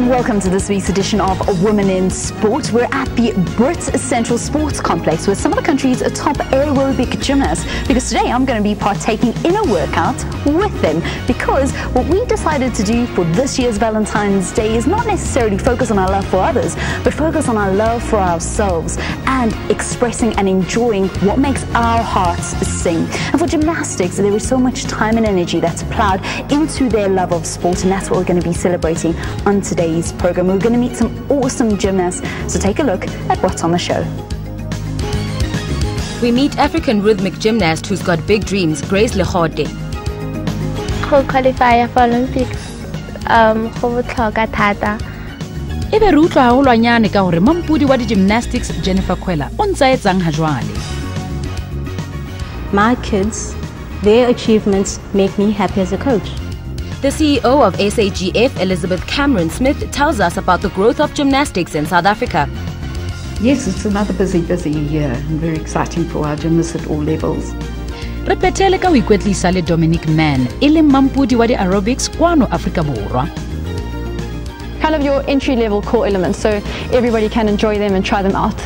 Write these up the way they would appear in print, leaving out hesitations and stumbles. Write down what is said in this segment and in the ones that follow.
Welcome to this week's edition of Women in Sport. We're at the Brit Central Sports Complex with some of the country's top aerobic gymnasts, because today I'm going to be partaking in a workout with them, because what we decided to do for this year's Valentine's Day is not necessarily focus on our love for others, but focus on our love for ourselves and expressing and enjoying what makes our hearts sing. And for gymnastics, there is so much time and energy that's plowed into their love of sport, and that's what we're going to be celebrating on today's program. We're going to meet some awesome gymnasts, so take a look at what's on the show. We meet African rhythmic gymnast who's got big dreams, Grace Lekgote. Go qualify for Olympics. Go botlhokwa thata. Ebe re utlwa haholo ka hore mampudi wa gymnastics Jennifer Kwela o ntse a etsang ha jwale. My kids, their achievements make me happy as a coach. The CEO of SAGF, Elizabeth Cameron Smith, tells us about the growth of gymnastics in South Africa. Yes, it's another busy year and very exciting for our gymnasts at all levels. Re petele ka ho ikwetlisa le Dominic Mann, e leng mampudi wa aerobics kwano Afrika Borwa. Kind of your entry-level core elements, so everybody can enjoy them and try them out.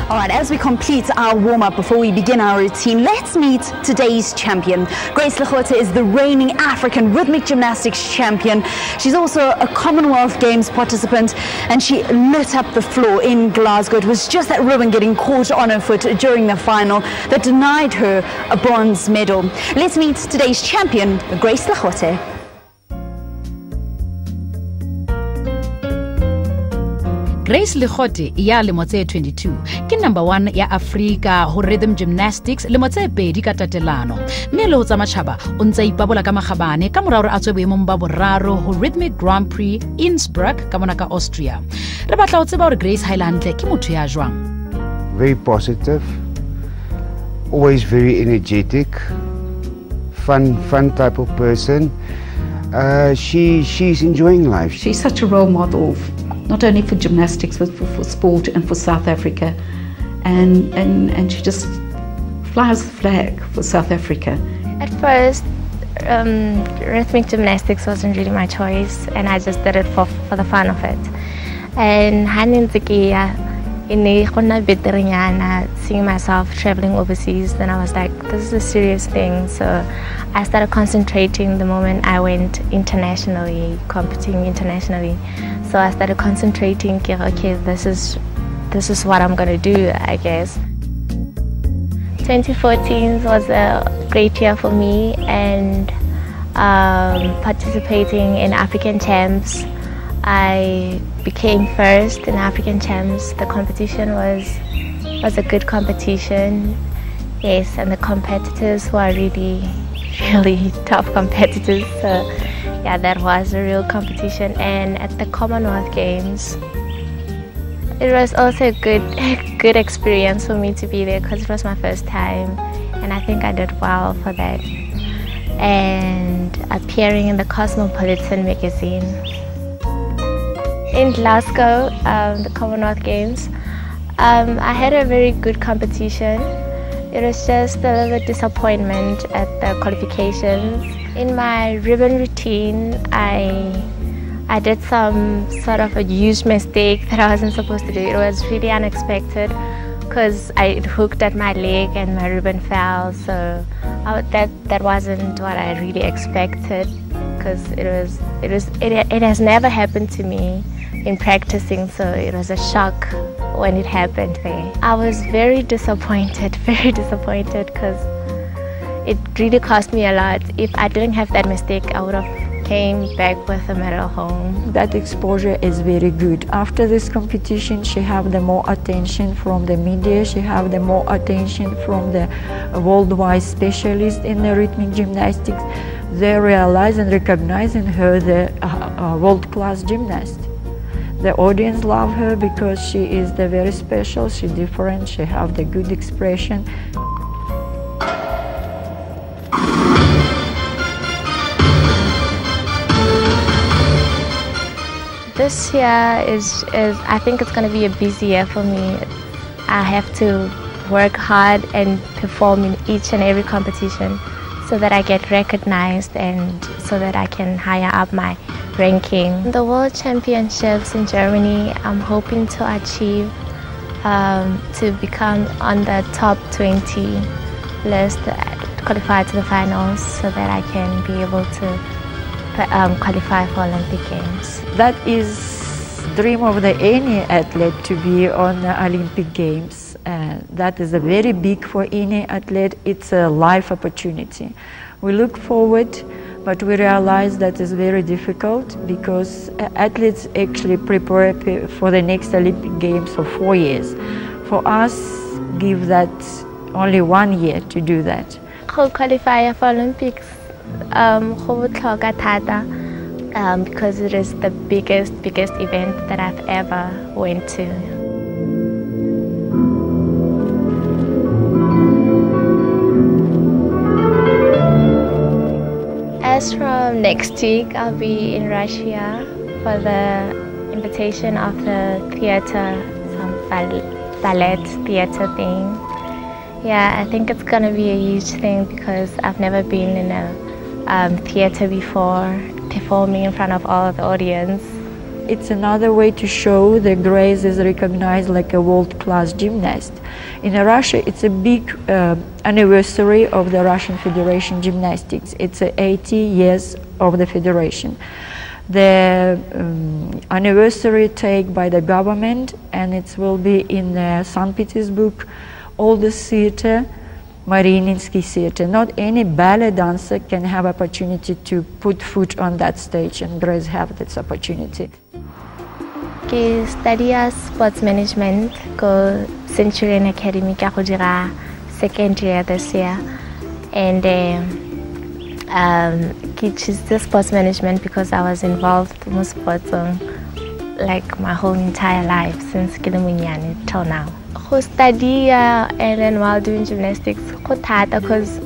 All right, as we complete our warm-up before we begin our routine, let's meet today's champion. Grace Lekgote is the reigning African rhythmic gymnastics champion. She's also a Commonwealth Games participant, and she lit up the floor in Glasgow. It was just that ribbon getting caught on her foot during the final that denied her a bronze medal. Let's meet today's champion, Grace Lekgote. Grace Lekgote ya lemo tse 22 ke number 1 ya Africa ho rhythm gymnastics lemo tse 2 ka tatelano, mme le ho tsa matjhaba o ntse ipabola ka magabane ka morao a tswe boemong ba boraro ho Rhythmic Grand Prix Innsbruck ka mona ka Austria. Re batla ho tseba hore Grace Highlandle ke motho ya jwang. Very positive, always very energetic, fun type of person. She's enjoying life. She's such a role model, not only for gymnastics but for sport and for South Africa, and she just flies the flag for South Africa. At first, rhythmic gymnastics wasn't really my choice, and I just did it for the fun of it. And seeing myself traveling overseas, then I was like, this is a serious thing. So I started concentrating the moment I went internationally, competing internationally. So I started concentrating, okay, this is what I'm gonna do, I guess. 2014 was a great year for me, and participating in African Champs, I became first in African Champs. The competition was a good competition, yes, and the competitors were really tough competitors. So yeah, that was a real competition. And at the Commonwealth Games, it was also a good experience for me to be there, because it was my first time, and I think I did well for that. And appearing in the Cosmopolitan magazine. In Glasgow, the Commonwealth Games, I had a very good competition. It was just a little bit disappointment at the qualifications. In my ribbon routine, I did some sort of a huge mistake that I wasn't supposed to do. It was really unexpected, because it hooked at my leg and my ribbon fell. So that wasn't what I really expected, because it has never happened to me in practicing, so it was a shock when it happened there. I was very disappointed, because it really cost me a lot. If I didn't have that mistake, I would have came back with a medal home. That exposure is very good. After this competition, she have the more attention from the media, she have the more attention from the worldwide specialists in the rhythmic gymnastics. They realize and recognize in her the world-class gymnast. The audience love her because she is the very special, she's different, she have the good expression. This year is I think it's going to be a busy year for me. I have to work hard and perform in each and every competition so that I get recognized and so that I can higher up my ranking. The World Championships in Germany, I'm hoping to achieve to become on the top 20 list, qualify to the finals so that I can be able to qualify for Olympic Games. That is dream of any athlete, to be on the Olympic Games. That is a very big for any athlete. It's a life opportunity. We look forward, but we realize that is very difficult because athletes actually prepare for the next Olympic Games for 4 years. For us, give that only 1 year to do that. To qualify for Olympics, because it is the biggest event that I've ever went to. As from next week, I'll be in Russia for the invitation of the theater, some ballet theater thing. Yeah, I think it's gonna be a huge thing because I've never been in a theater before, performing in front of all the audience. It's another way to show that Grace is recognized like a world-class gymnast. In Russia, it's a big anniversary of the Russian Federation Gymnastics. It's 80 years of the federation. The anniversary taken by the government, and it will be in St. Petersburg, oldest theater, Mariinsky Theater. Not any ballet dancer can have opportunity to put foot on that stage, and Grace have this opportunity. I study sports management at Centurion Academy ka go dira second year this year, and I choose the sports management because I was involved in sports like my whole entire life since Kilemunyane till now. Go study and then while doing gymnastics, go thata because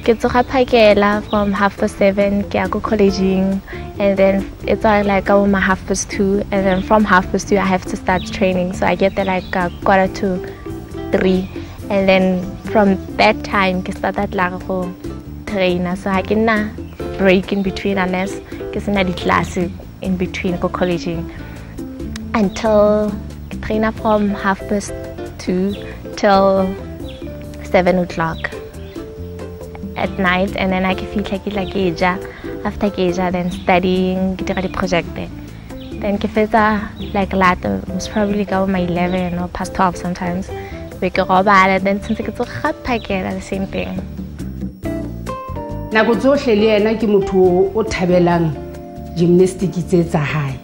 ke tsoga phakela from 7:30 ke go colleging, and then it's like my 2:30, and then from 2:30 I have to start training, so I get there like 2:45, and then from that time ke started like go train, so I can break in between unless ke sena di classes in between go colleging until I train from 2:30 till 7 o'clock at night, and then I can feel like Geja. After Geja, then studying, get the project there. Then Kefeta like later, most probably go my 11 or past 12 sometimes. We go about it, then since I get so hot packet the same thing. Nako tsohle le yena ke motho o thabelang gymnastics tsa hae.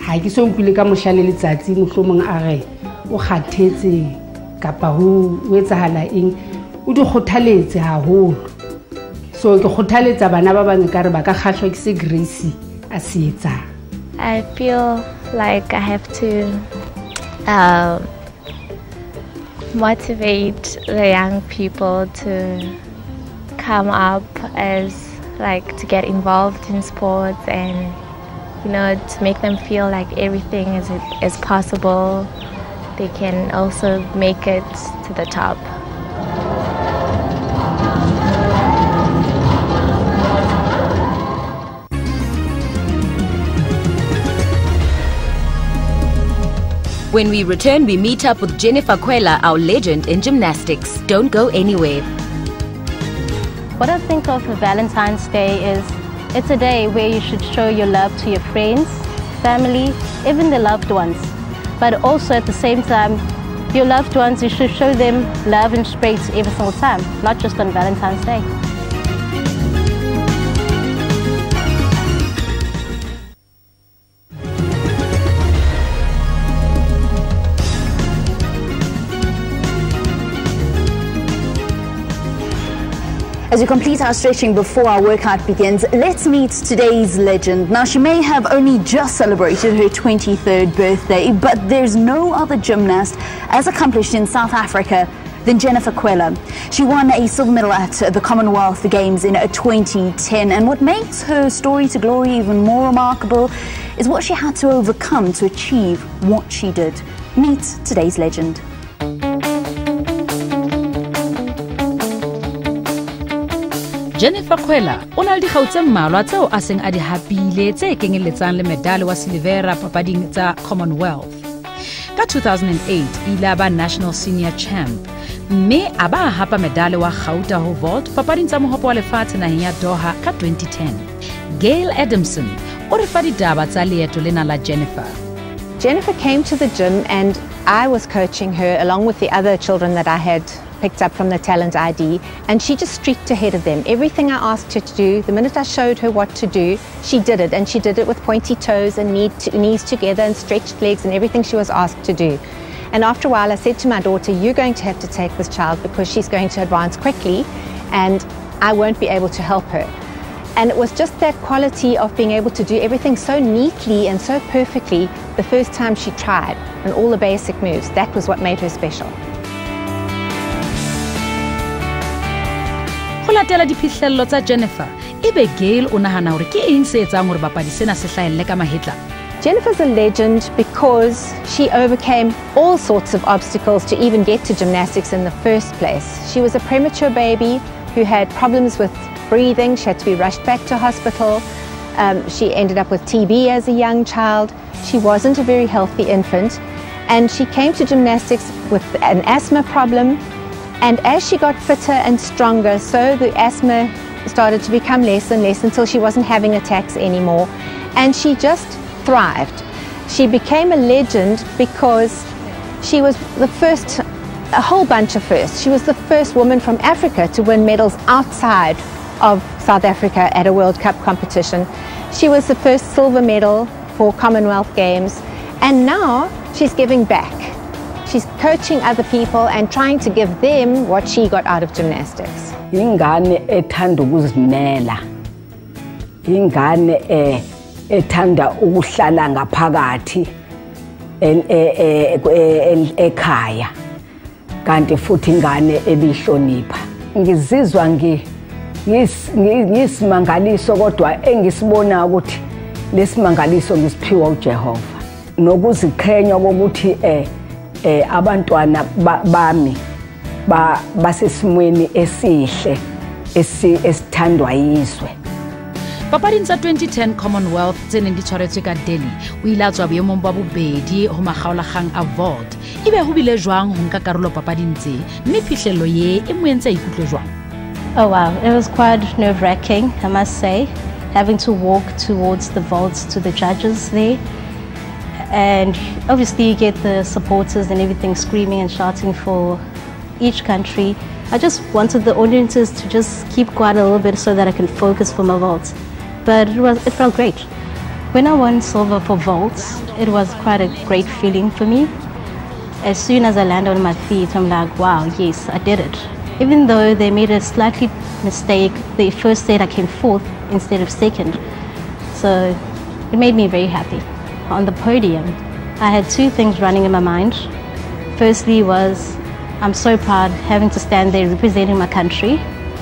Ha ke so utlwile ka mohlale letsatsi mohlomong a re o kgathetse kapa ho etsahala eng o di khothaletse haholo. So ke khothaletsa bana ba bang ka re ba ka kgahlwa ke se Grace a se etsa. I feel like I have to motivate the young people to come up as like to get involved in sports, and to make them feel like everything is possible. They can also make it to the top. When we return, we meet up with Jennifer Kwela, our legend in gymnastics. Don't go anywhere. What I think of Valentine's Day is it's a day where you should show your love to your friends, family, even the loved ones. But also at the same time, your loved ones, you should show them love and respect every single time, not just on Valentine's Day. As we complete our stretching before our workout begins, let's meet today's legend. Now, she may have only just celebrated her 23rd birthday, but there's no other gymnast as accomplished in South Africa than Jennifer Kwela. She won a silver medal at the Commonwealth Games in 2010, and what makes her story to glory even more remarkable is what she had to overcome to achieve what she did. Meet today's legend. Jennifer Kwela o na le dikgau tse mmalwa tseo a seng a di hapile tse kenyelletsang le medale wa silivera papading tsa Commonwealth. Ka 2008 ile ba national senior champ, mme a ba hapa medale wa gauta ho vault papading tsa mohopo wa lefatshe naheng ya Doha ka 2010. Gail Adamson o re fa ditaba tsa leeto lena la Jennifer. Jennifer came to the gym and I was coaching her along with the other children that I had picked up from the Talent ID, and she just streaked ahead of them. Everything I asked her to do, the minute I showed her what to do, she did it, and she did it with pointy toes and knees together and stretched legs and everything she was asked to do. And after a while I said to my daughter, you're going to have to take this child because she's going to advance quickly and I won't be able to help her. And it was just that quality of being able to do everything so neatly and so perfectly the first time she tried, and all the basic moves. That was what made her special. Go latela diphihlello tsa Jennifer, ebe Gail o nahana hore ke eng se etsang hore bapadi sena se hlahelle ka mahetla. Jennifer's a legend because she overcame all sorts of obstacles to even get to gymnastics in the first place. She was a premature baby who had problems with breathing. She had to be rushed back to hospital. She ended up with TB as a young child. She wasn't a very healthy infant, and she came to gymnastics with an asthma problem. And as she got fitter and stronger, so the asthma started to become less and less until she wasn't having attacks anymore. And she just thrived. She became a legend because she was the first, a whole bunch of firsts. She was the first woman from Africa to win medals outside of South Africa at a World Cup competition. She was the first silver medal for Commonwealth Games. And now she's giving back. She's coaching other people and trying to give them what she got out of gymnastics. Ingane ethanda ukuzimela. Ingane ethanda ukuhlala ngaphakathi ekhaya. Kanti futhi ingane ebihlonipha. Ngizizwa ngisimangaliso kodwa engisibona ukuthi lesimangaliso ngisiphiwa uJehova. Nokuziqhenya kokuthi abantwana bami basesimweni esihle esithandwa yizwe. Papading tsa 2010 Commonwealth tse neng di tshwaretswe ka Delhi, o ile a tswa boemong ba bobedi ho makgaolakgang a vault. Ebe ho bile jwang ho nka karolo papading tse, mme phihlello ye e mo entse ikutlwe jwang? Oh wow, it was quite nerve-wracking, I must say, having to walk towards the vaults to the judges there. And obviously you get the supporters and everything screaming and shouting for each country. I just wanted the audiences to just keep quiet a little bit so that I can focus for my vaults. But it felt great. When I won silver for vaults, it was quite a great feeling for me. As soon as I landed on my feet, I'm like, wow, yes, I did it. Even though they made a slightly mistake, they first said I came fourth instead of second. So it made me very happy. On the podium, I had two things running in my mind. Firstly was, I'm so proud having to stand there representing my country,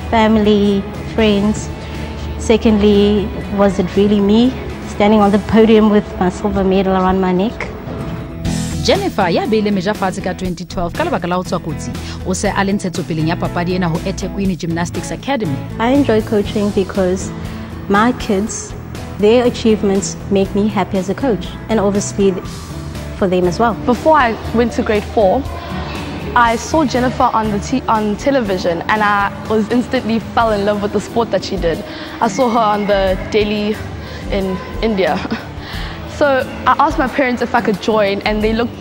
family, friends. Secondly, was it really me standing on the podium with my silver medal around my neck? Jennifer ya beile meja fatshe ka 2012 ka lebaka la ho tswa kotsi o se a le ntshetsopeleng ya papadi ena ho eThekwini Gymnastics Academy. I enjoy coaching because my kids, their achievements make me happy as a coach, and obviously for them as well. Before I went to grade 4, I saw Jennifer on television and I was instantly fell in love with the sport that she did. I saw her on the Delhi in India. So I asked my parents if I could join, and they looked